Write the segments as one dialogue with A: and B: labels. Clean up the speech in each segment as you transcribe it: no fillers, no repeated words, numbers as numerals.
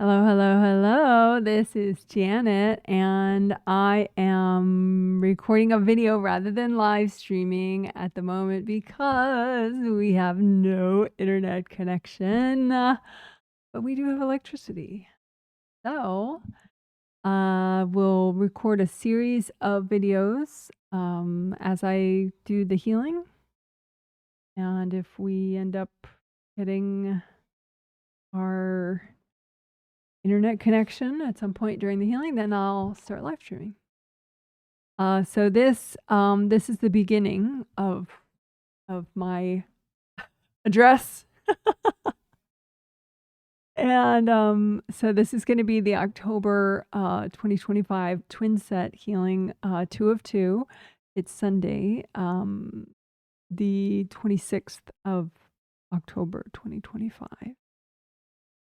A: Hello, hello, hello. This is Janet, and I am recording a video rather than live streaming at the moment because we have no internet connection, but we do have electricity. So, we'll record a series of videos as I do the healing. And if we end up getting our internet connection at some point during the healing, then I'll start live streaming. So this is the beginning of my address. And so this is going to be the October 2025 twin set healing, 2 of 2. It's Sunday, the 26th of October 2025.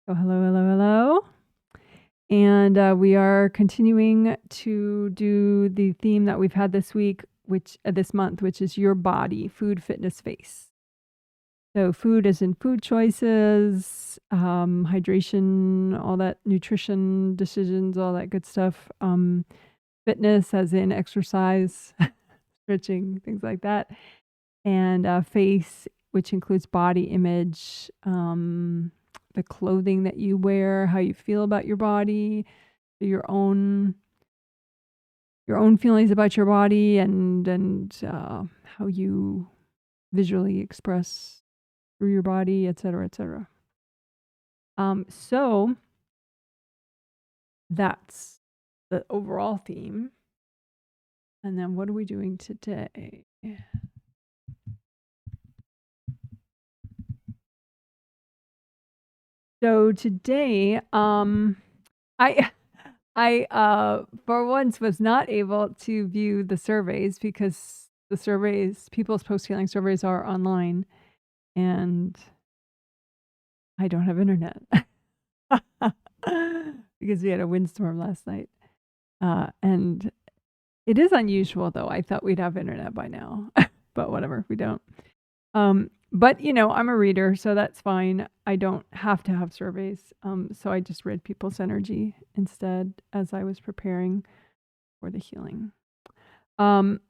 A: So hello, hello, hello. And we are continuing to do the theme that we've had this week, this month, which is your body, food, fitness, face. So food as in food choices, hydration, all that, nutrition decisions, all that good stuff. Fitness as in exercise, stretching, things like that. And face, which includes body image, the clothing that you wear, how you feel about your body, your own feelings about your body, and how you visually express through your body, etc., etc. So that's the overall theme. And then what are we doing today? So today, I for once was not able to view the surveys because the surveys, people's post-healing surveys, are online, and I don't have internet because we had a windstorm last night. And it is unusual, though. I thought we'd have internet by now, but whatever, we don't. But I'm a reader, so that's fine. I don't have to have surveys. So I just read people's energy instead as I was preparing for the healing. But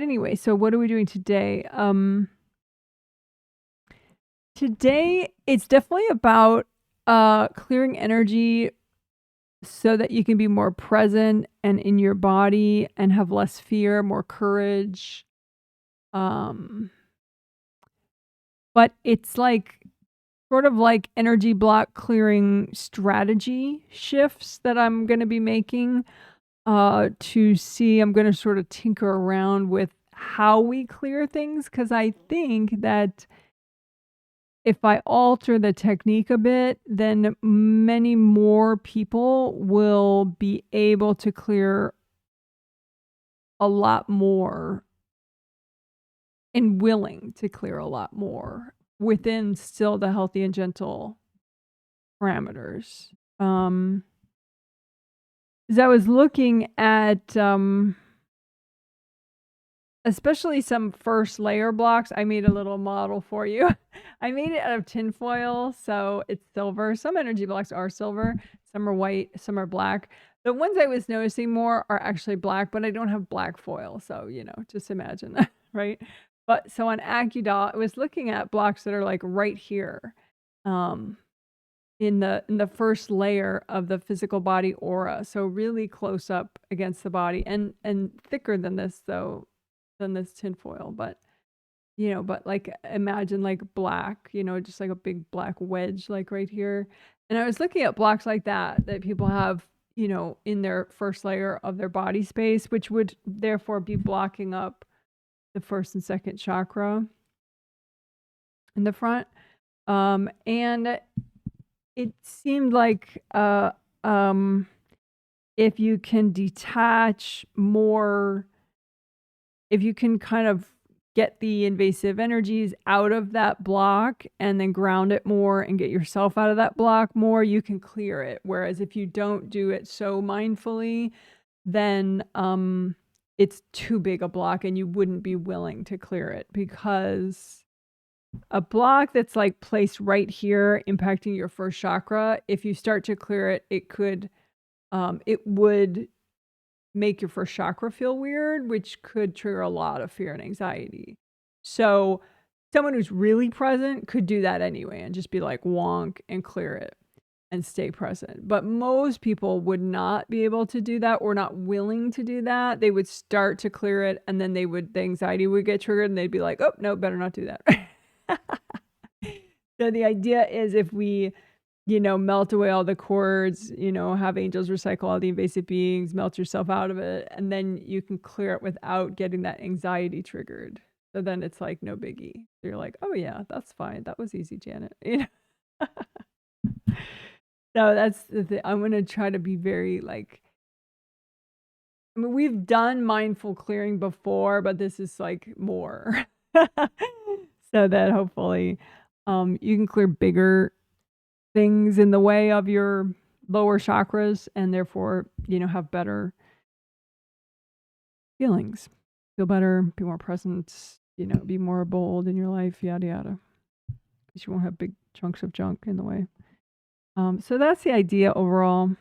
A: anyway, so what are we doing today? Today, it's definitely about clearing energy so that you can be more present and in your body and have less fear, more courage. But it's like sort of like energy block clearing strategy shifts that I'm going to be making to see. I'm going to sort of tinker around with how we clear things, because I think that if I alter the technique a bit, then many more people will be able to clear a lot more and willing to clear a lot more within still the healthy and gentle parameters. As I was looking at especially some first layer blocks, I made a little model for you. I made it out of tinfoil, so it's silver. Some energy blocks are silver, some are white, some are black. The ones I was noticing more are actually black, but I don't have black foil, so just imagine that, right? But so on AccuDoll, I was looking at blocks that are like right here, in the first layer of the physical body aura, so really close up against the body, and thicker than this though. Than this tinfoil, but like imagine like black, just like a big black wedge, like right here. And I was looking at blocks like that people have, in their first layer of their body space, which would therefore be blocking up the first and second chakra in the front. And it seemed like if you can detach more, if you can kind of get the invasive energies out of that block and then ground it more and get yourself out of that block more, you can clear it. Whereas if you don't do it so mindfully, then it's too big a block and you wouldn't be willing to clear it because a block that's like placed right here impacting your first chakra, if you start to clear it, it would make your first chakra feel weird, which could trigger a lot of fear and anxiety. So someone who's really present could do that anyway and just be like wonk and clear it and stay present. But most people would not be able to do that or not willing to do that. They would start to clear it and then the anxiety would get triggered and they'd be like, oh, no, better not do that. So the idea is if we, melt away all the cords, have angels recycle all the invasive beings, melt yourself out of it, and then you can clear it without getting that anxiety triggered. So then it's like no biggie. You're like, oh yeah, that's fine. That was easy, Janet. So that's the thing. I'm going to try to be very we've done mindful clearing before, but this is like more. So that hopefully you can clear bigger things in the way of your lower chakras and therefore, have better feelings. Feel better, be more present, be more bold in your life, yada, yada. Because you won't have big chunks of junk in the way. So that's the idea overall.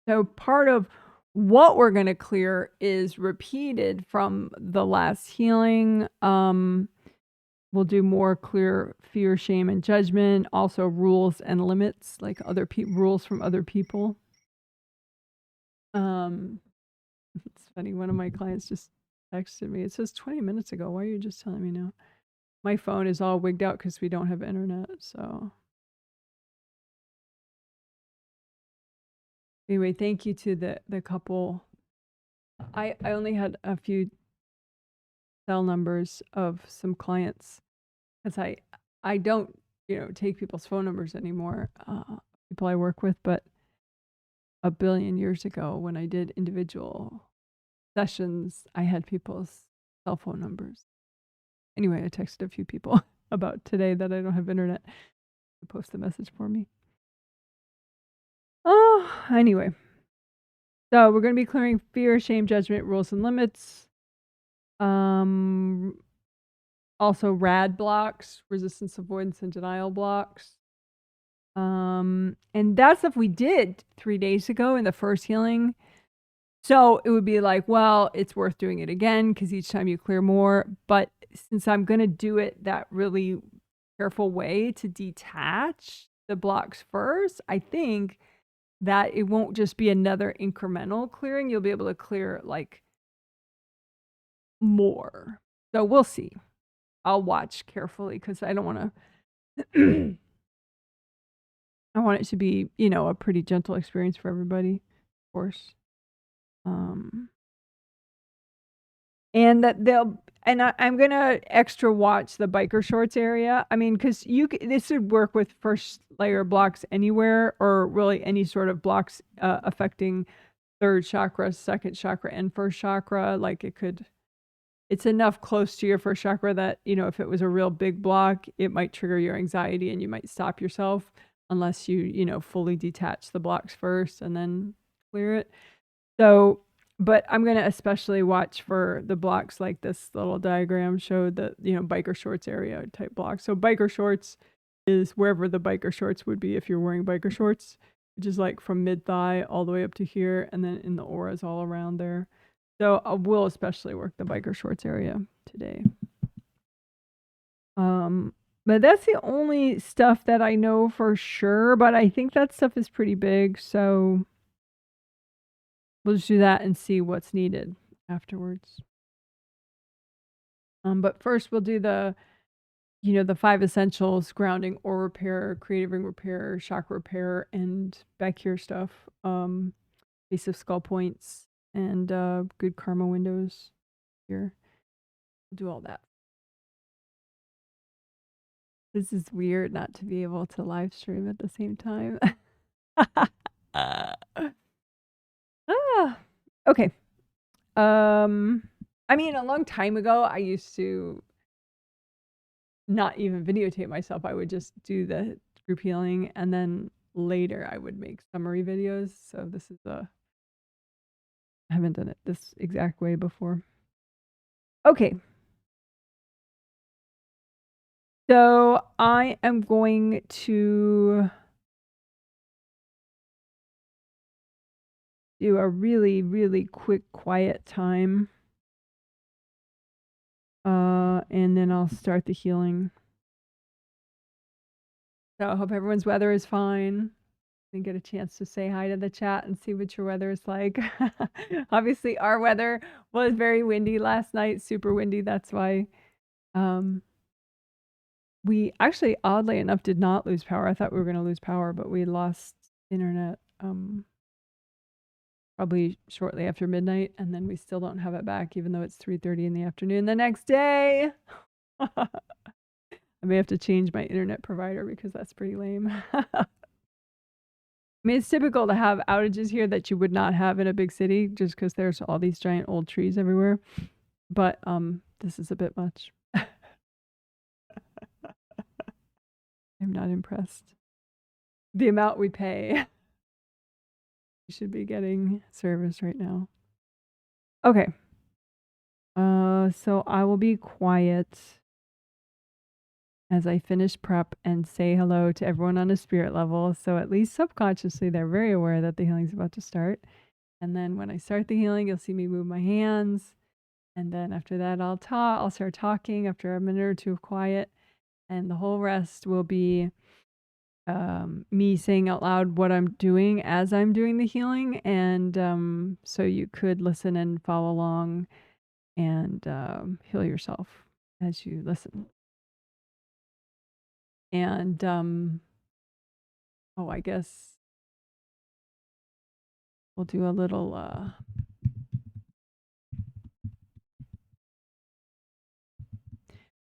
A: So part of what we're going to clear is repeated from the last healing. We'll do more clear fear, shame, and judgment. Also rules and limits, like rules from other people. It's funny. One of my clients just texted me. It says 20 minutes ago. Why are you just telling me now? My phone is all wigged out because we don't have internet. So anyway, thank you to the couple. I only had a few cell numbers of some clients because I don't take people's phone numbers anymore. People I work with, but a billion years ago when I did individual sessions, I had people's cell phone numbers. Anyway, I texted a few people about today that I don't have internet to post the message for me. Oh, anyway. So we're going to be clearing fear, shame, judgment, rules, and limits. Also RAD blocks, resistance, avoidance, and denial blocks. And that stuff we did 3 days ago in the first healing. So it would be like, well, it's worth doing it again because each time you clear more. But since I'm going to do it that really careful way to detach the blocks first, I think that it won't just be another incremental clearing. You'll be able to clear like more. So we'll see. I'll watch carefully because I don't want to. I want it to be, a pretty gentle experience for everybody, of course. And that I'm gonna extra watch the biker shorts area. I mean, because this would work with first layer blocks anywhere, or really any sort of blocks affecting third chakra, second chakra, and first chakra. Like it's enough close to your first chakra that if it was a real big block, it might trigger your anxiety and you might stop yourself unless you fully detach the blocks first and then clear it. So. But I'm going to especially watch for the blocks like this little diagram showed the, biker shorts area type blocks. So biker shorts is wherever the biker shorts would be if you're wearing biker shorts, which is like from mid-thigh all the way up to here. And then in the auras all around there. So I will especially work the biker shorts area today. But that's the only stuff that I know for sure. But I think that stuff is pretty big. So we'll just do that and see what's needed afterwards. But first we'll do the 5 essentials: grounding, aura repair, creative ring repair, chakra repair, and back here stuff. Base of skull points and good karma windows here. We'll do all that. This is weird not to be able to live stream at the same time. Okay. I mean, a long time ago, I used to not even videotape myself. I would just do the group healing, and then later I would make summary videos. So this is I haven't done it this exact way before. Okay. So I am going to do a really, really quick quiet time. And then I'll start the healing. So I hope everyone's weather is fine. And get a chance to say hi to the chat and see what your weather is like. Obviously, our weather was very windy last night, super windy. That's why we actually, oddly enough, did not lose power. I thought we were going to lose power, but we lost internet probably shortly after midnight, and then we still don't have it back, even though it's 3:30 in the afternoon the next day. I may have to change my internet provider because that's pretty lame. I mean, it's typical to have outages here that you would not have in a big city just because there's all these giant old trees everywhere. But this is a bit much. I'm not impressed. The amount we pay. We should be getting service right now. Okay. So I will be quiet as I finish prep and say hello to everyone on a spirit level. So at least subconsciously, they're very aware that the healing's about to start. And then when I start the healing, you'll see me move my hands. And then after that, I'll start talking after a minute or two of quiet. And the whole rest will be me saying out loud what I'm doing as I'm doing the healing. And so you could listen and follow along and heal yourself as you listen. And I guess we'll do a little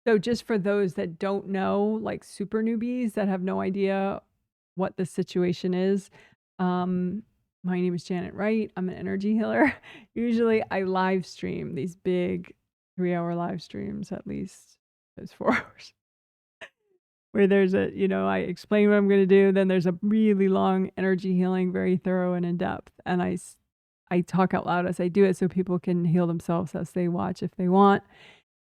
A: so just for those that don't know, like super newbies that have no idea what the situation is, my name is Janet Wright. I'm an energy healer. Usually I live stream these big 3-hour live streams, at least those 4 hours, where there's I explain what I'm going to do. Then there's a really long energy healing, very thorough and in depth. And I talk out loud as I do it so people can heal themselves as they watch if they want.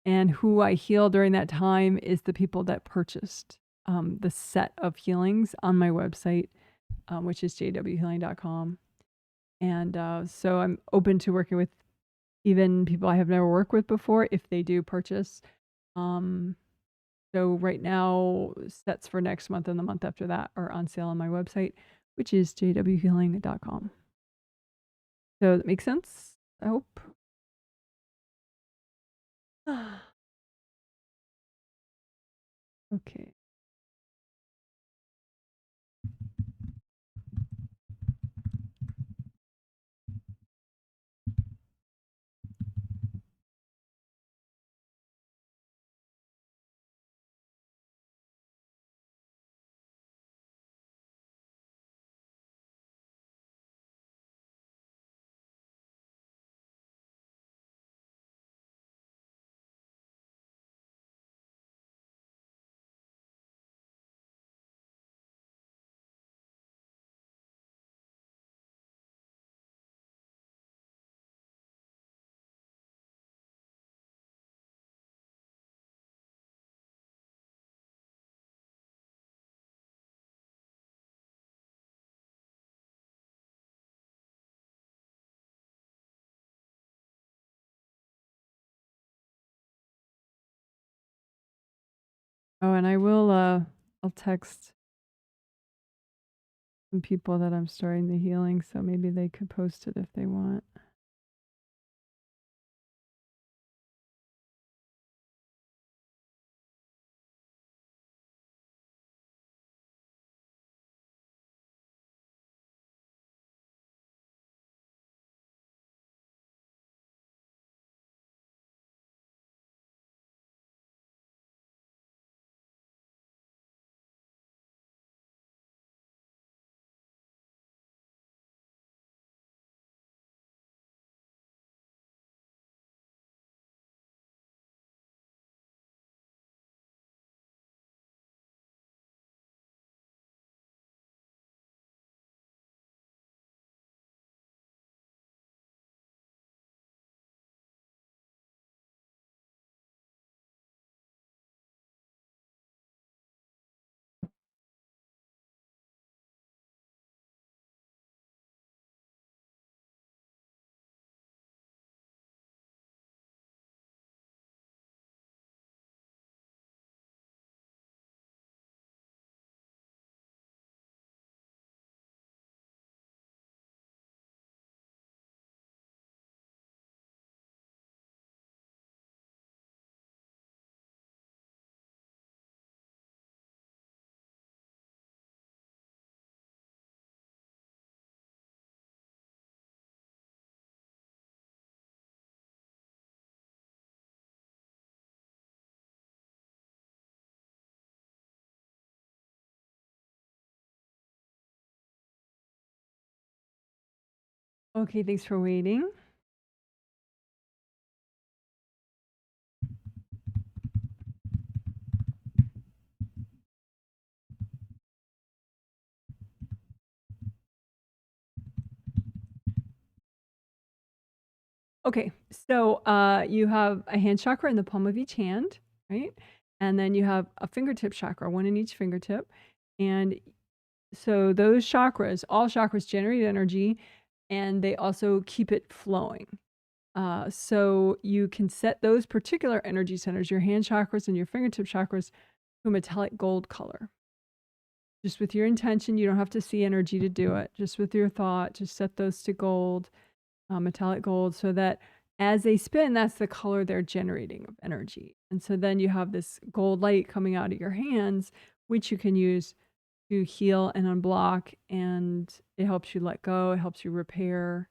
A: And who I heal during that time is the people that purchased the set of healings on my website, which is jwhealing.com. And so I'm open to working with even people I have never worked with before if they do purchase. So right now, sets for next month and the month after that are on sale on my website, which is jwhealing.com. So that makes sense, I hope. Okay. Oh, and I'll text some people that I'm starting the healing, so maybe they could post it if they want. Okay, thanks for waiting. Okay, so you have a hand chakra in the palm of each hand, right? And then you have a fingertip chakra, one in each fingertip. And so those chakras, all chakras generate energy and they also keep it flowing. So you can set those particular energy centers, your hand chakras and your fingertip chakras, to a metallic gold color. Just with your intention, you don't have to see energy to do it. Just with your thought, just set those to gold, metallic gold, so that as they spin, that's the color they're generating of energy. And so then you have this gold light coming out of your hands, which you can use to heal and unblock, and it helps you let go, it helps you repair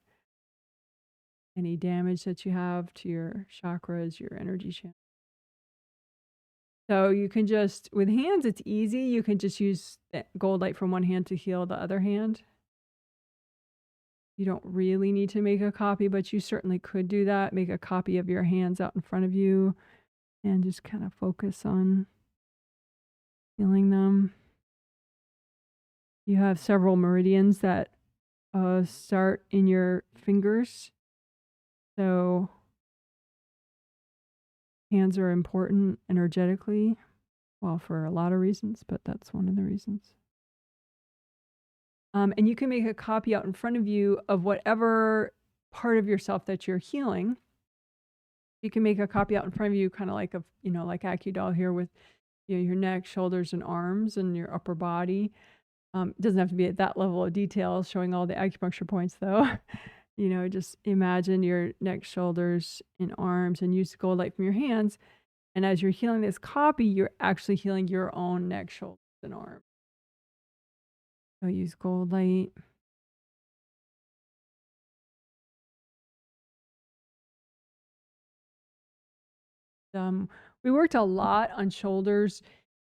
A: any damage that you have to your chakras, your energy channel. So you can just, with hands, it's easy. You can just use that gold light from one hand to heal the other hand. You don't really need to make a copy, but you certainly could do that. Make a copy of your hands out in front of you and just kind of focus on healing them. You have several meridians that start in your fingers. So hands are important energetically. Well, for a lot of reasons, but that's one of the reasons. And you can make a copy out in front of you of whatever part of yourself that you're healing. You can make a copy out in front of you, kind of like a, like AccuDoll here with your neck, shoulders, and arms, and your upper body. It doesn't have to be at that level of detail, showing all the acupuncture points, though. Just imagine your neck, shoulders, and arms, and use the gold light from your hands. And as you're healing this copy, you're actually healing your own neck, shoulders, and arms. So use gold light. We worked a lot on shoulders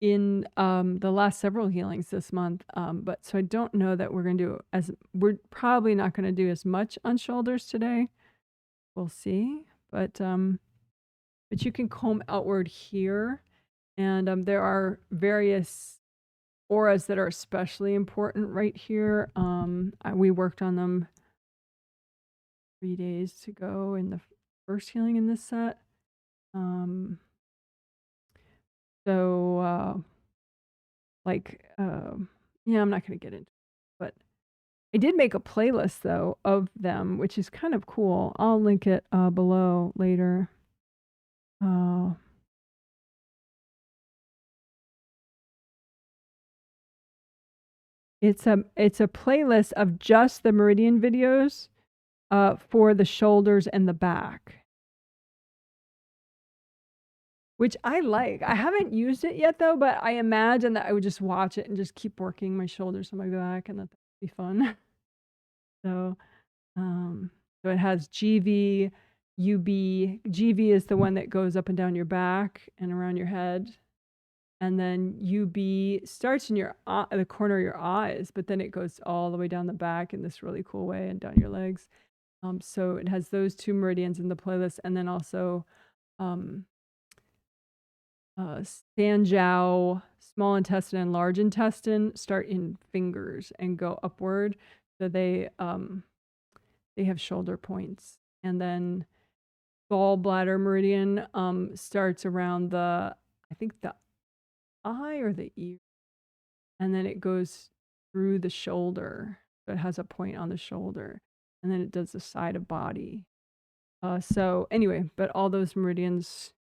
A: in the last several healings this month, but so I don't know that we're going to do we're probably not going to do as much on shoulders today. We'll see, but you can comb outward here, and there are various auras that are especially important right here. We worked on them 3 days ago in the first healing in this set. So yeah, I'm not going to get into it, but I did make a playlist though of them, which is kind of cool. I'll link it below later. It's a playlist of just the meridian videos for the shoulders and the back, which I like. I haven't used it yet though, but I imagine that I would just watch it and just keep working my shoulders and my back, and that'd be fun. So it has GV, UB. GV is the one that goes up and down your back and around your head. And then UB starts in the corner of your eyes, but then it goes all the way down the back in this really cool way and down your legs. So it has those two meridians in the playlist, and then also Sanjiao, small intestine, and large intestine start in fingers and go upward. So they have shoulder points. And then gallbladder meridian starts around I think the eye or the ear, and then it goes through the shoulder. So it has a point on the shoulder, and then it does the side of body. So anyway, but all those meridians,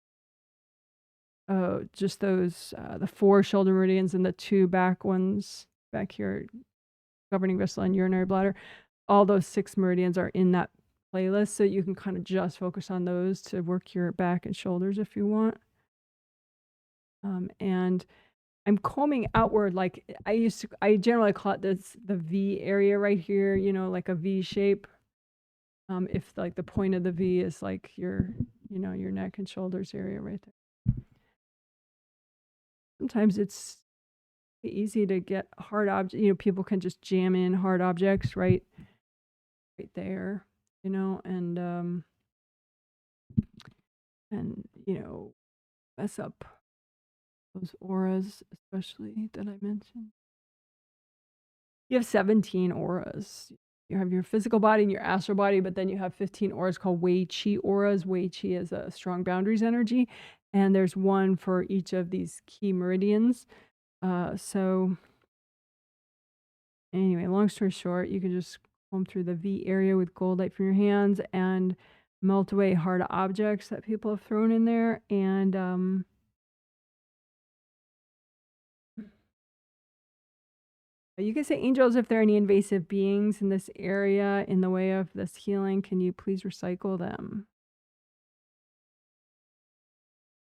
A: just those, the 4 shoulder meridians and the 2 back ones back here, governing vessel and urinary bladder, all those 6 meridians are in that playlist, so you can kind of just focus on those to work your back and shoulders if you want. And I'm combing outward, like I generally call it the V area right here, like a V shape. If like the point of the V is like your neck and shoulders area right there. Sometimes it's easy to get hard objects. People can just jam in hard objects right right there, and mess up those auras, especially that I mentioned. You have 17 auras. You have your physical body and your astral body, but then you have 15 auras called Wei Qi auras. Wei Qi is a strong boundaries energy, and there's one for each of these key meridians. So anyway, long story short, you can just comb through the V area with gold light from your hands and melt away hard objects that people have thrown in there, and you can say, angels, if there are any invasive beings in this area in the way of this healing, can you please recycle them?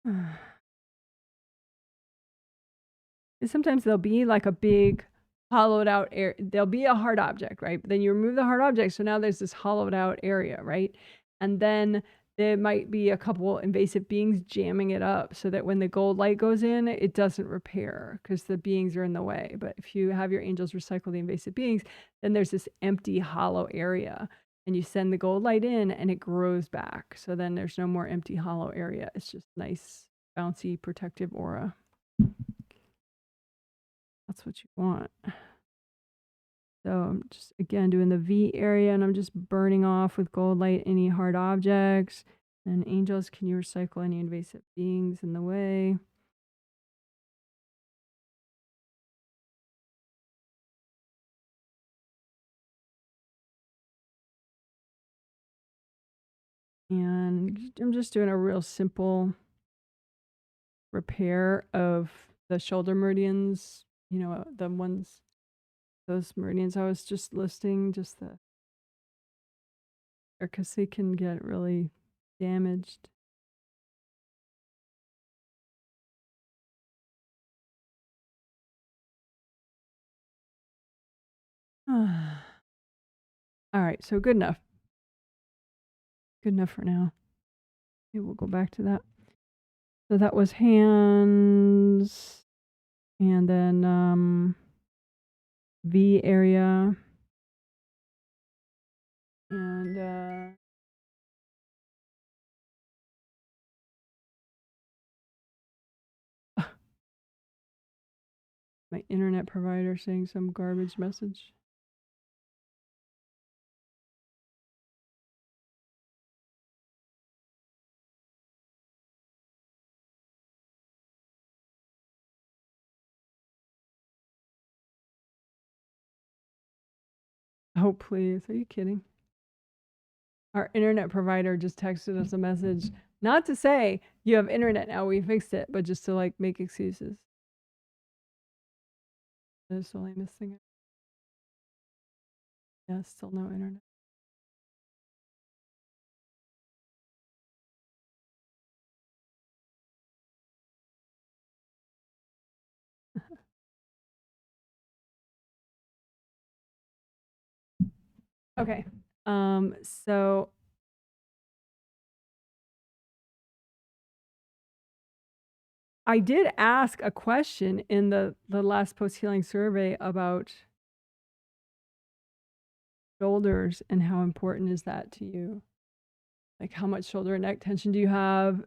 A: And sometimes there'll be like a big hollowed out area. There'll be a hard object, right? But then you remove the hard object. So now there's this hollowed out area, right? And then there might be a couple invasive beings jamming it up so that when the gold light goes in, it doesn't repair because the beings are in the way. But if you have your angels recycle the invasive beings, then there's this empty hollow area. And you send the gold light in and it grows back. So then there's no more empty hollow area. It's just nice, bouncy, protective aura. That's what you want. So I'm just, again, doing the V area, and I'm just burning off with gold light any hard objects. And angels, can you recycle any invasive beings in the way? And I'm just doing a real simple repair of the shoulder meridians, the ones, those meridians I was just listing, just because they can get really damaged. All right, so good enough. Good enough for now. Maybe we'll go back to that. So that was hands, and then V area, and my internet provider saying some garbage message. Oh, please. Are you kidding? Our internet provider just texted us a message, not to say you have internet now, we fixed it, but just to make excuses. That's the only missing. Yeah, still no internet. Okay. So I did ask a question in the last post healing survey about shoulders and how important is that to you? Like, how much shoulder and neck tension do you have,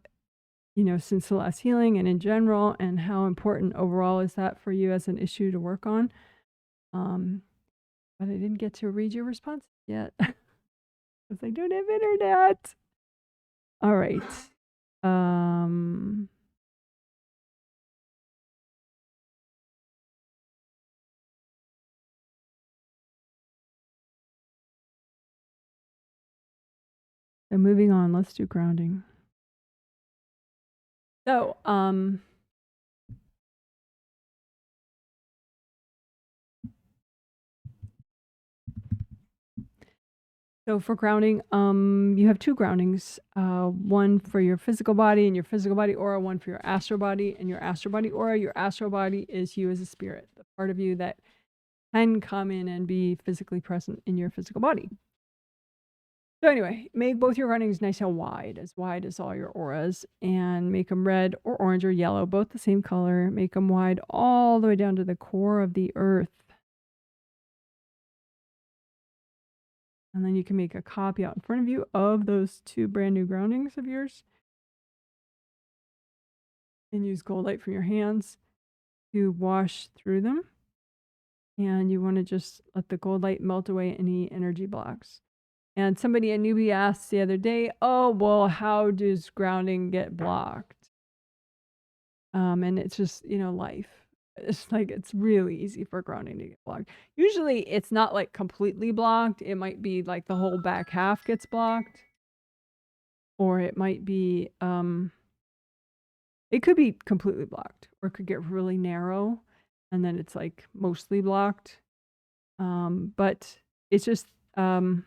A: since the last healing and in general, and how important overall is that for you as an issue to work on? But I didn't get to read your response yet because I don't have internet. All right. So moving on, let's do grounding. So, for grounding, you have two groundings. One for your physical body and your physical body aura, one for your astral body and your astral body aura. Your astral body is you as a spirit, the part of you that can come in and be physically present in your physical body. So anyway, make both your groundings nice and wide as all your auras, and make them red or orange or yellow, both the same color. Make them wide all the way down to the core of the earth. And then you can make a copy out in front of you of those 2 brand new groundings of yours. And use gold light from your hands to wash through them. And you want to just let the gold light melt away any energy blocks. And somebody, a newbie, asked the other day, oh, well, how does grounding get blocked? And it's just, life. It's like, it's really easy for grounding to get blocked. Usually it's not like completely blocked. It might be like the whole back half gets blocked. Or it might be, it could be completely blocked, or it could get really narrow and then it's like mostly blocked. But it's just, someone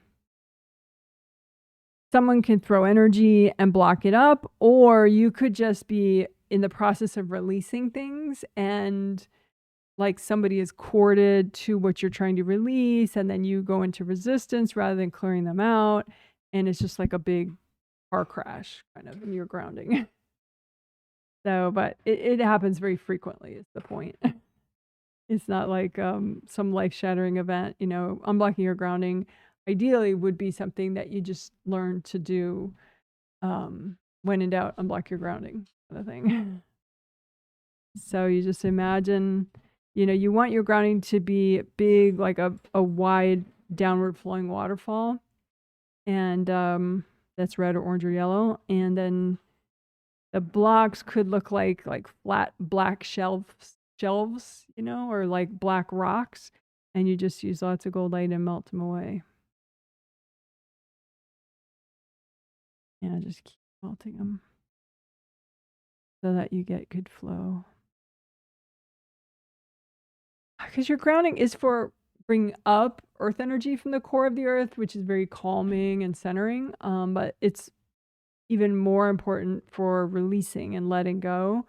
A: can throw energy and block it up, or you could just be in the process of releasing things and like somebody is corded to what you're trying to release, and then you go into resistance rather than clearing them out. And it's just like a big car crash kind of in your grounding. So, but it happens very frequently is the point. It's not like some life-shattering event, unblocking your grounding ideally would be something that you just learn to do when in doubt, unblock your grounding kind of thing. So you just imagine, you want your grounding to be big, like a wide downward flowing waterfall. And that's red or orange or yellow. And then the blocks could look like flat black shelves, or like black rocks. And you just use lots of gold light and melt them away. Yeah, just keep melting them so that you get good flow. Because your grounding is for bringing up earth energy from the core of the earth, which is very calming and centering. But it's even more important for releasing and letting go,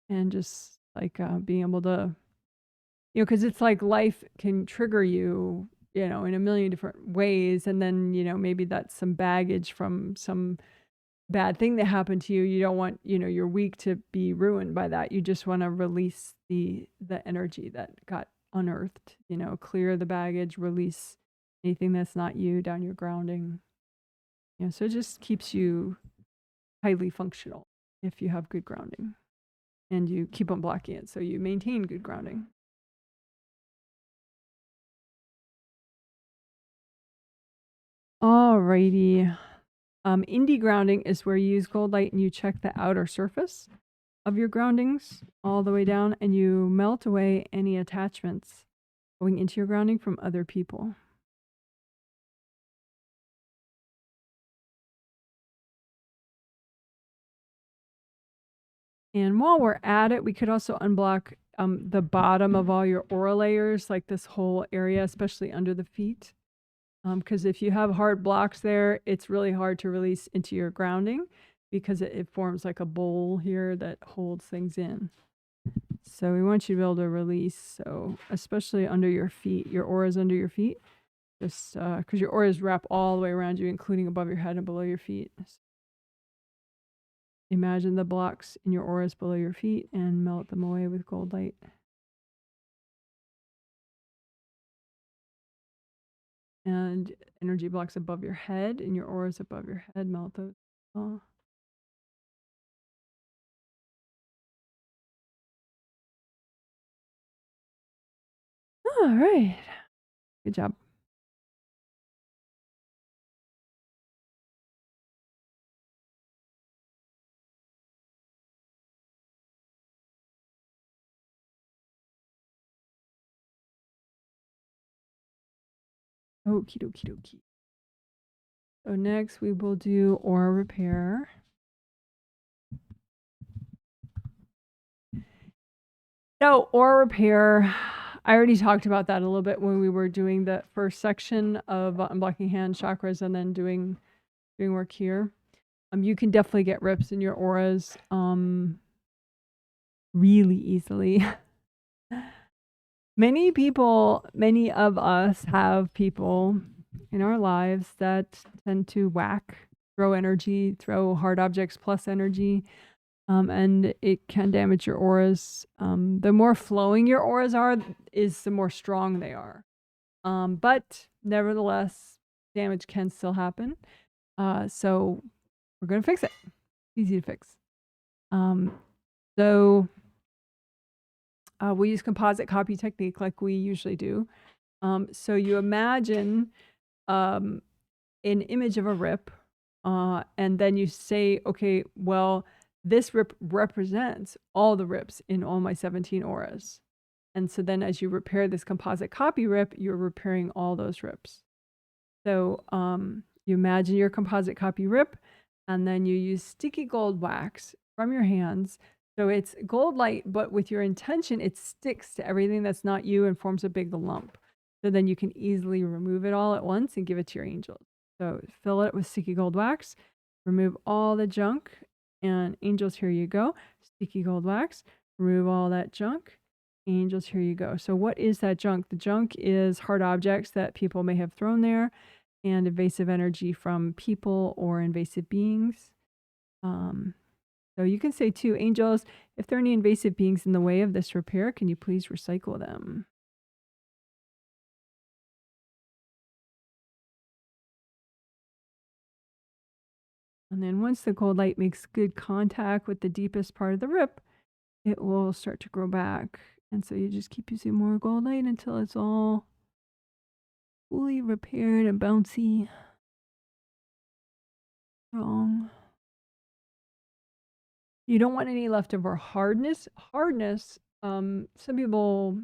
A: and just like being able to, because it's like life can trigger you, in a million different ways. And then, maybe that's some baggage from some bad thing that happened to you. You don't want, your week to be ruined by that. You just want to release the energy that got unearthed, clear the baggage, release anything that's not you down your grounding. So it just keeps you highly functional if you have good grounding and you keep on blocking it. So you maintain good grounding. Alrighty. Indie grounding is where you use gold light and you check the outer surface of your groundings all the way down, and you melt away any attachments going into your grounding from other people. And while we're at it, we could also unblock the bottom of all your aura layers, like this whole area, especially under the feet. Because if you have hard blocks there, it's really hard to release into your grounding because it forms like a bowl here that holds things in. So we want you to be able to release. So especially under your feet, your auras under your feet, just because your auras wrap all the way around you, including above your head and below your feet. So imagine the blocks in your auras below your feet and melt them away with gold light. And energy blocks above your head and your auras above your head, melt those. All right. Good job. Okie dokie dokie. So next we will do aura repair. So aura repair, I already talked about that a little bit when we were doing the first section of unblocking hand chakras and then doing work here. You can definitely get rips in your auras really easily. Many of us have people in our lives that tend to whack, throw energy, throw hard objects plus energy, and it can damage your auras. The more flowing your auras are, is the more strong they are. But nevertheless, damage can still happen. So we're going to fix it. Easy to fix. So we use composite copy technique like we usually do. So you imagine an image of a rip, and then you say, okay, well, this rip represents all the rips in all my 17 auras. And so then as you repair this composite copy rip, you're repairing all those rips. So you imagine your composite copy rip, and then you use sticky gold wax from your hands. So it's gold light, but with your intention, it sticks to everything that's not you and forms a big lump. So then you can easily remove it all at once and give it to your angels. So fill it with sticky gold wax, remove all the junk, and angels, here you go. Sticky gold wax, remove all that junk. Angels, here you go. So what is that junk? The junk is hard objects that people may have thrown there, and invasive energy from people or invasive beings. So you can say too, angels, if there are any invasive beings in the way of this repair, can you please recycle them? And then once the gold light makes good contact with the deepest part of the rip, it will start to grow back. And so you just keep using more gold light until it's all fully repaired and bouncy. Strong. You don't want any leftover hardness. Some people,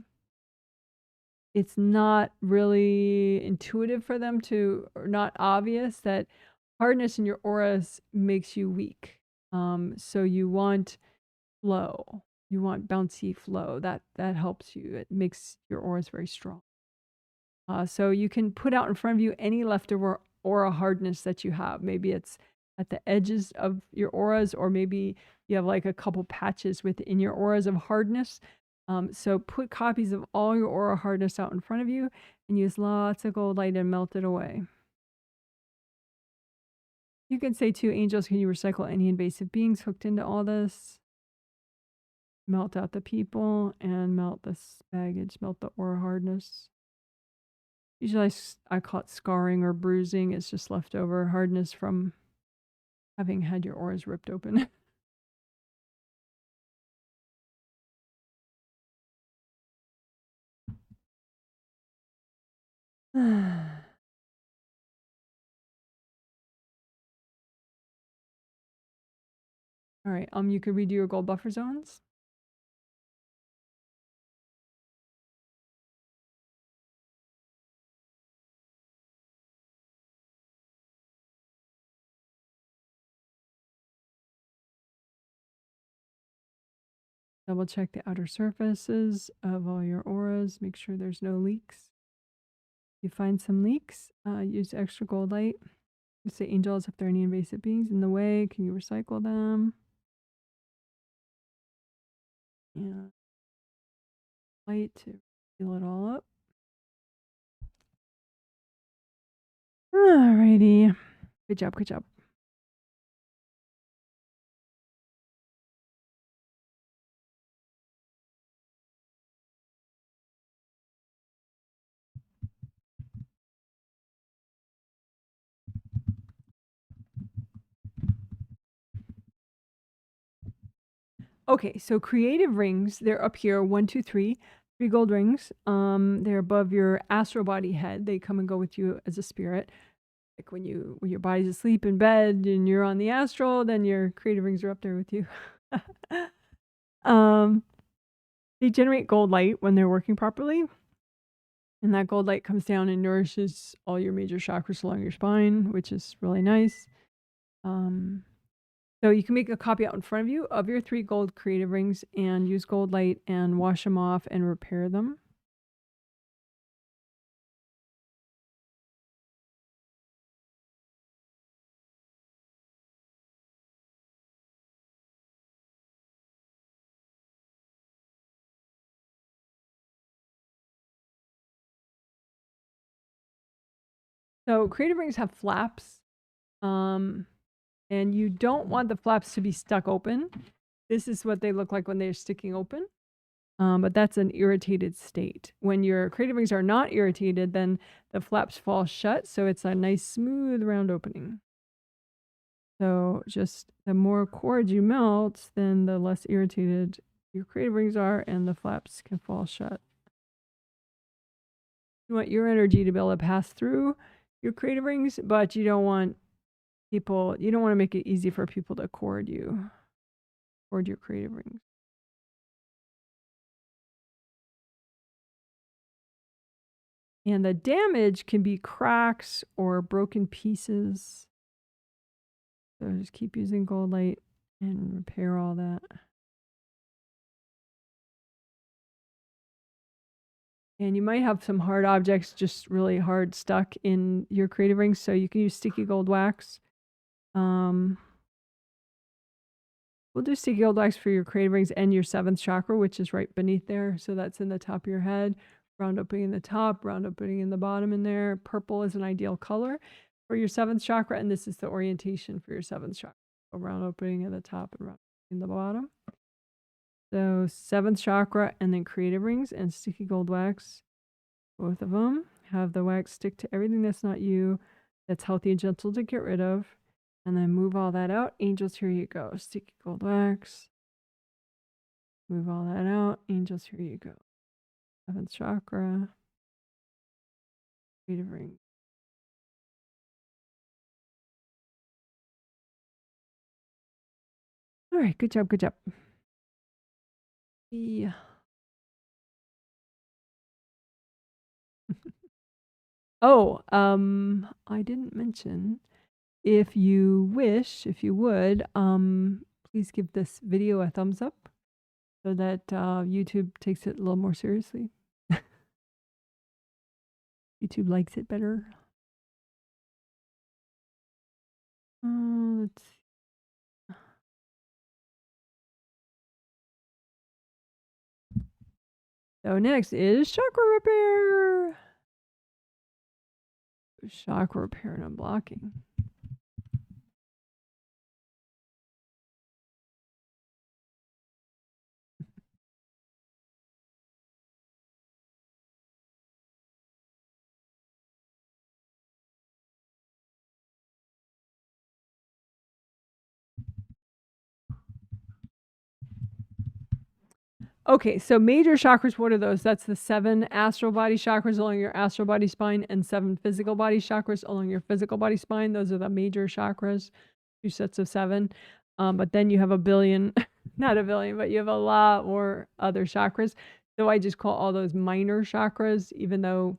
A: it's not really intuitive for them to, or not obvious that hardness in your auras makes you weak. So you want flow. You want bouncy flow. That helps you. It makes your auras very strong. So you can put out in front of you any leftover aura hardness that you have. Maybe it's at the edges of your auras, or maybe you have like a couple patches within your auras of hardness. So put copies of all your aura hardness out in front of you and use lots of gold light and melt it away. You can say too, angels, can you recycle any invasive beings hooked into all this? Melt out the people and melt this baggage, melt the aura hardness. Usually I call it scarring or bruising. It's just leftover hardness from having had your auras ripped open. All right, you could redo your gold buffer zones. Double check the outer surfaces of all your auras. Make sure there's no leaks. If you find some leaks, use extra gold light. You say, angels, if there are any invasive beings in the way, can you recycle them? Yeah. Light to fill it all up. Alrighty. Good job, good job. Okay, so creative rings, they're up here, 1, 2, 3, 3 gold rings. They're above your astral body head. They come and go with you as a spirit. Like when your body's asleep in bed and you're on the astral, then your creative rings are up there with you. They generate gold light when they're working properly. And that gold light comes down and nourishes all your major chakras along your spine, which is really nice. So you can make a copy out in front of you of your 3 gold creative rings and use gold light and wash them off and repair them. So creative rings have flaps, and you don't want the flaps to be stuck open. This is what they look like when they're sticking open. But that's an irritated state. When your creative rings are not irritated, then the flaps fall shut, so it's a nice smooth round opening. So just the more cords you melt, then the less irritated your creative rings are, and the flaps can fall shut. You want your energy to be able to pass through your creative rings, but you don't want to make it easy for people to cord your creative rings. And the damage can be cracks or broken pieces. So just keep using gold light and repair all that. And you might have some hard objects just really hard stuck in your creative rings, so you can use sticky gold wax. We'll do sticky gold wax for your creative rings and your 7th chakra, which is right beneath there. So that's in the top of your head. Round opening in the top, round opening in the bottom in there. Purple is an ideal color for your 7th chakra, and this is the orientation for your 7th chakra. So round opening at the top and round opening in the bottom. So 7th chakra and then creative rings and sticky gold wax. Both of them. Have the wax stick to everything that's not you, that's healthy and gentle to get rid of. And then move all that out. Angels, here you go. Sticky gold wax. Move all that out. Angels, here you go. 7th chakra. Creative ring. All right, good job, good job. Yeah. Oh, I didn't mention, if you wish, if you would, please give this video a thumbs up so that YouTube takes it a little more seriously. YouTube likes it better. Let's see. So next is chakra repair. Chakra repair and unblocking. Okay, so major chakras, what are those? That's the 7 astral body chakras along your astral body spine and 7 physical body chakras along your physical body spine. Those are the major chakras, 2 sets of 7. But then you have a billion, not a billion, but you have a lot more other chakras. So I just call all those minor chakras, even though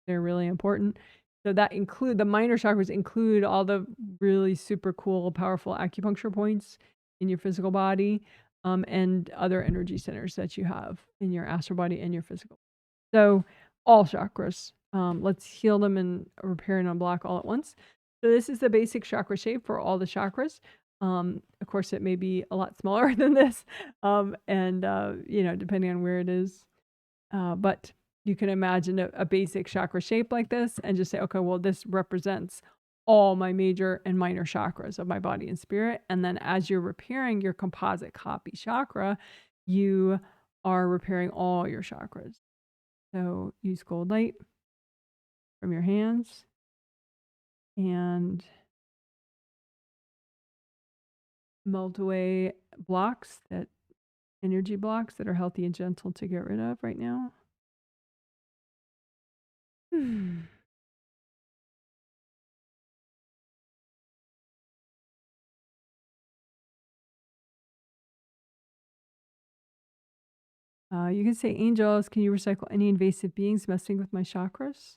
A: they're really important. So that the minor chakras include all the really super cool, powerful acupuncture points in your physical body. And other energy centers that you have in your astral body and your physical. So all chakras. Let's heal them and repair and unblock all at once. So this is the basic chakra shape for all the chakras. Of course, it may be a lot smaller than this, depending on where it is. But you can imagine a basic chakra shape like this and just say, okay, well, this represents all my major and minor chakras of my body and spirit. And then as you're repairing your composite copy chakra, you are repairing all your chakras. So use gold light from your hands and melt away energy blocks that are healthy and gentle to get rid of right now. You can say, angels, can you recycle any invasive beings messing with my chakras?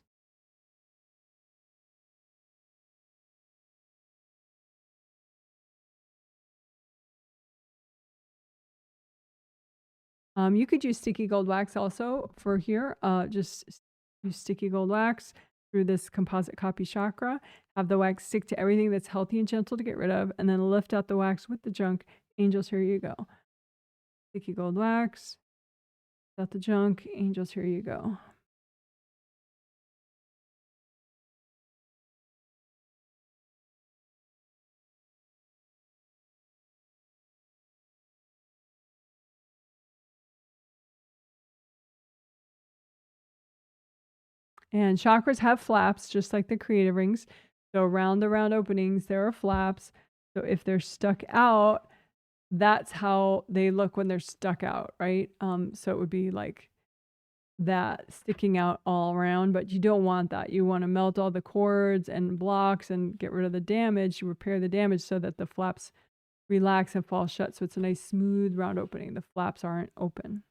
A: You could use sticky gold wax also for here. Just use sticky gold wax through this composite copy chakra. Have the wax stick to everything that's healthy and gentle to get rid of, and then lift out the wax with the junk. Angels, here you go. Sticky gold wax. Out the junk. Angels, here you go. And chakras have flaps, just like the creative rings. So around the round openings, there are flaps. So if they're stuck out, that's how they look when they're stuck out, right? So it would be like that sticking out all around, but you don't want that. You want to melt all the cords and blocks and get rid of the damage. You repair the damage so that the flaps relax and fall shut. So it's a nice smooth round opening. The flaps aren't open.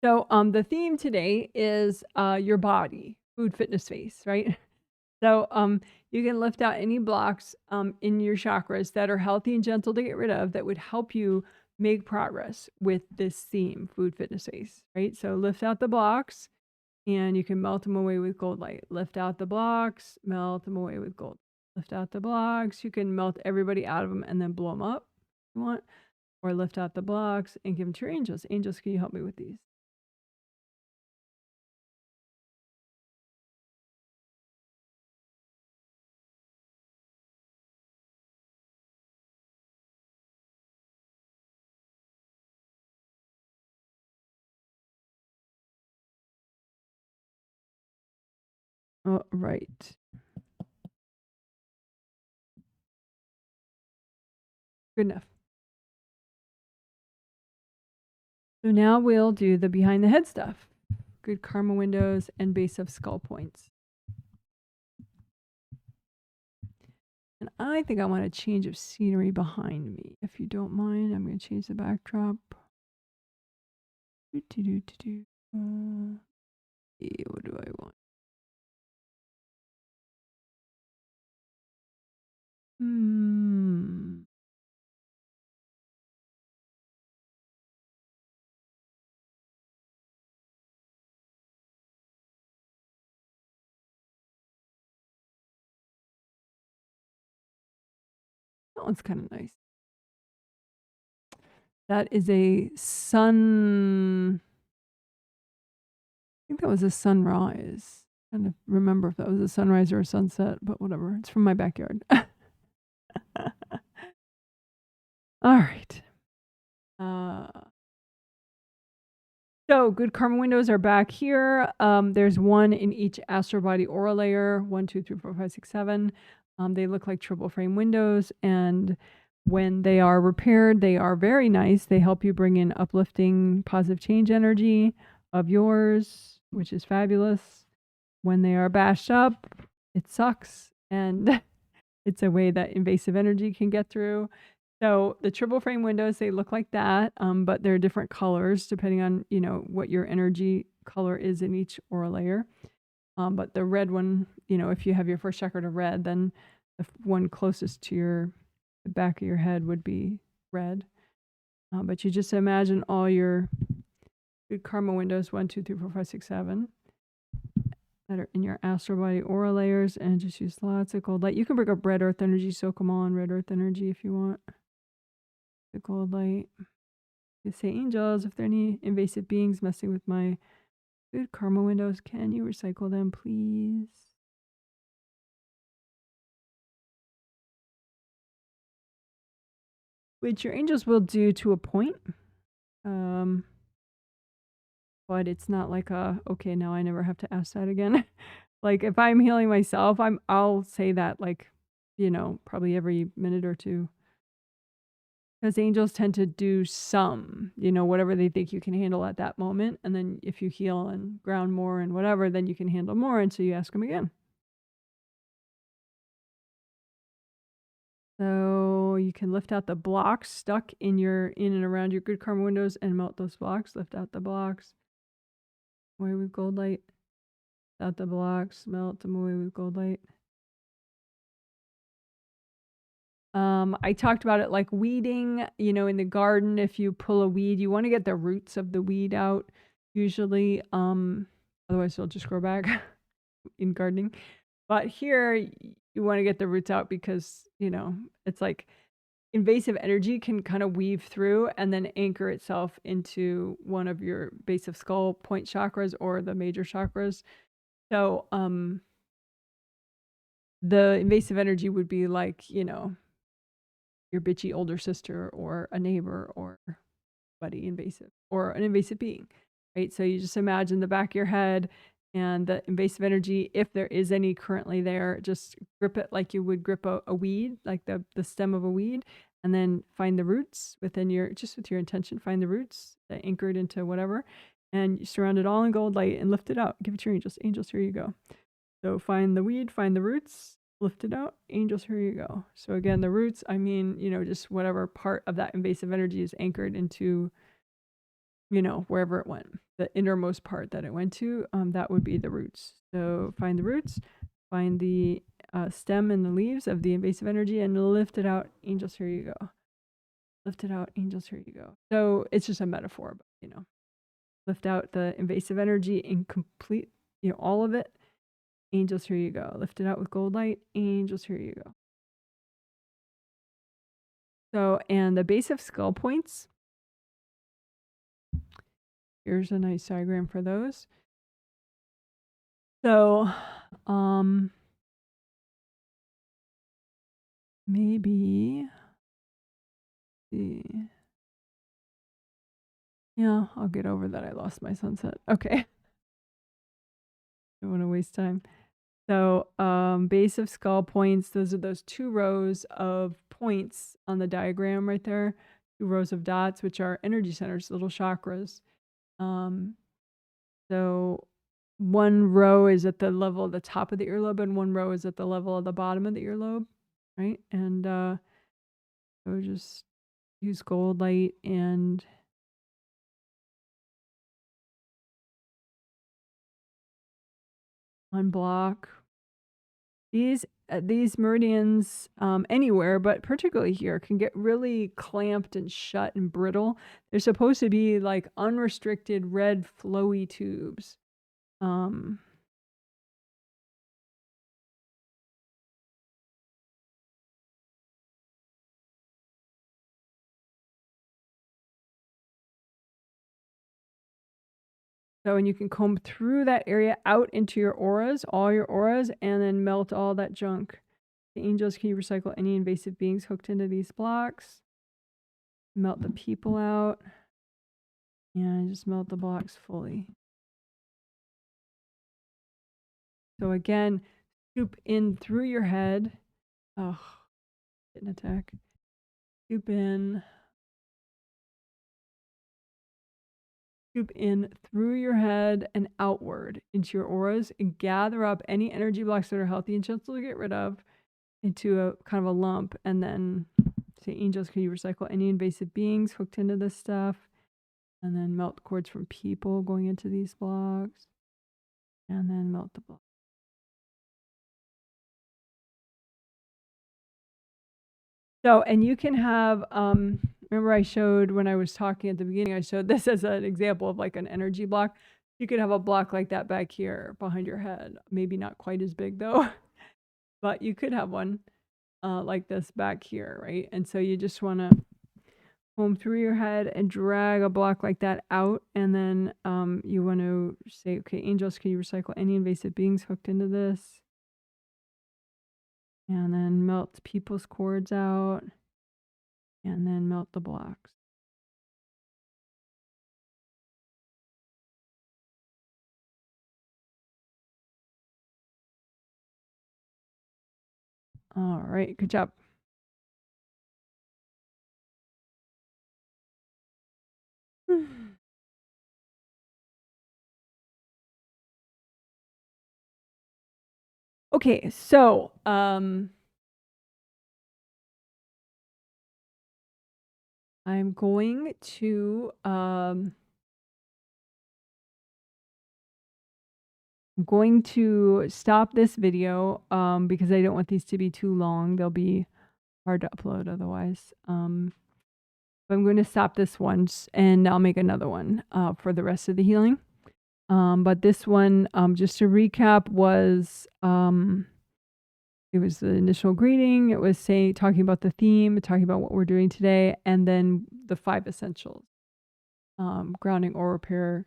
A: So the theme today is your body, food, fitness, space, right? So you can lift out any blocks in your chakras that are healthy and gentle to get rid of that would help you make progress with this theme, food, fitness, space, right? So lift out the blocks and you can melt them away with gold light. Lift out the blocks, melt them away with gold. Lift out the blocks. You can melt everybody out of them and then blow them up if you want. Or lift out the blocks and give them to your angels. Angels, can you help me with these? Oh, right. Good enough. So now we'll do the behind the head stuff. Good Karma Windows and base of skull points. And I think I want a change of scenery behind me. If you don't mind, I'm going to change the backdrop. What do I want? That one's kind of nice. That is a sun. I think that was a sunrise. I don't remember if that was a sunrise or a sunset, but whatever. It's from my backyard. All right. So good karma windows are back here. There's one in each astral body aura layer. 1, 2, 3, 4, 5, 6, 7. They look like triple frame windows, and when they are repaired, they are very nice. They help you bring in uplifting, positive change energy of yours, which is fabulous. When they are bashed up, it sucks, and it's a way that invasive energy can get through. So the triple frame windows, they look like that, but they're different colors depending on, what your energy color is in each aura layer. But the red one, if you have your first chakra to red, then the one closest to the back of your head would be red. But you just imagine all your good karma windows, 1, 2, 3, 4, 5, 6, 7, that are in your astral body aura layers, and just use lots of gold light. You can bring up red earth energy, soak them all in red earth energy if you want. The gold light. You say, angels, if there are any invasive beings messing with my good karma windows, can you recycle them, please? Which your angels will do to a point. But it's not like okay, now I never have to ask that again. Like if I'm healing myself, I'll say that probably every minute or two. Because angels tend to do some, whatever they think you can handle at that moment. And then if you heal and ground more and whatever, then you can handle more. And so you ask them again. So you can lift out the blocks stuck in and around your good karma windows and melt those blocks. Lift out the blocks. Away with gold light. Lift out the blocks. Melt them away with gold light. I talked about it like weeding, in the garden. If you pull a weed, you want to get the roots of the weed out usually. Otherwise it'll just grow back. in gardening. But here you want to get the roots out because, you know, it's like invasive energy can kind of weave through and then anchor itself into one of your base of skull point chakras or the major chakras. So, the invasive energy would be like, you know, your bitchy older sister or a neighbor or buddy invasive or an invasive being, right? So you just imagine the back of your head and the invasive energy, if there is any currently there, just grip it like you would grip a weed, like the stem of a weed, and then find the roots within your, just with your intention, find the roots that anchor it into whatever, and you surround it all in gold light and lift it out. Give it to your angels. Angels, here you go. So find the weed, find the roots, lift it out. Angels, here you go. So again, the roots, I mean, you know, just whatever part of that invasive energy is anchored into, you know, wherever it went, the innermost part that it went to, that would be the roots. So find the roots, find the stem and the leaves of the invasive energy and lift it out. Angels, here you go. Lift it out. Angels, here you go. So it's just a metaphor, but, you know, lift out the invasive energy in complete, you know, all of it. Angels, here you go. Lift it out with gold light. Angels, here you go. So, and the base of skull points. Here's a nice diagram for those. So, maybe, see. Yeah, I'll get over that. I lost my sunset. Okay. Don't want to waste time. So, base of skull points, those are those 2 rows of points on the diagram right there. 2 rows of dots, which are energy centers, little chakras. So one row is at the level of the top of the earlobe and one row is at the level of the bottom of the earlobe, right? And so just use gold light and unblock these meridians anywhere, but particularly here, can get really clamped and shut and brittle. They're supposed to be like unrestricted red flowy tubes. So, and you can comb through that area out into your auras, all your auras, and then melt all that junk. The angels, can you recycle any invasive beings hooked into these blocks? Melt the people out. And just melt the blocks fully. So again, scoop in through your head. Oh, getting attack. Scoop in through your head and outward into your auras and gather up any energy blocks that are healthy and gentle to get rid of into a kind of a lump. And then say, angels, can you recycle any invasive beings hooked into this stuff? And then melt cords from people going into these blocks. And then melt the block. So, and you can have, remember I showed when I was talking at the beginning, I showed this as an example of like an energy block. You could have a block like that back here behind your head. Maybe not quite as big though, but you could have one like this back here, right? And so you just want to comb through your head and drag a block like that out. And then you want to say, okay, angels, can you recycle any invasive beings hooked into this? And then melt people's cords out. And then melt the blocks. All right, good job. Okay, so I'm going to stop this video because I don't want these to be too long. They'll be hard to upload otherwise. I'm going to stop this once and I'll make another one for the rest of the healing. But this one, just to recap, was it was the initial greeting. It was talking about the theme, talking about what we're doing today, and then the 5 essentials: grounding, or repair,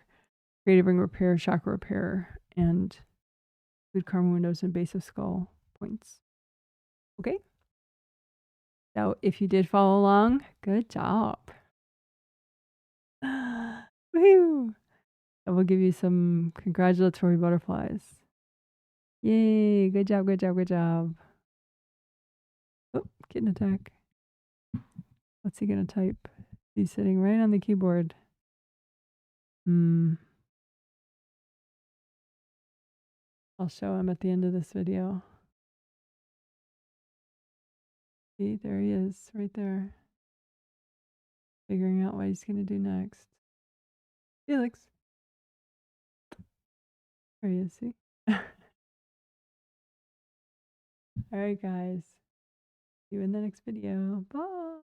A: creative ring repair, chakra repair, and good karma windows and base of skull points. Okay. So if you did follow along, good job. Woohoo! I will give you some congratulatory butterflies. Yay! Good job, good job, good job. Oh, kitten attack. What's he gonna type? He's sitting right on the keyboard. I'll show him at the end of this video. See, there he is, right there. Figuring out what he's gonna do next. Felix. There he is, see? Alright guys. See you in the next video. Bye!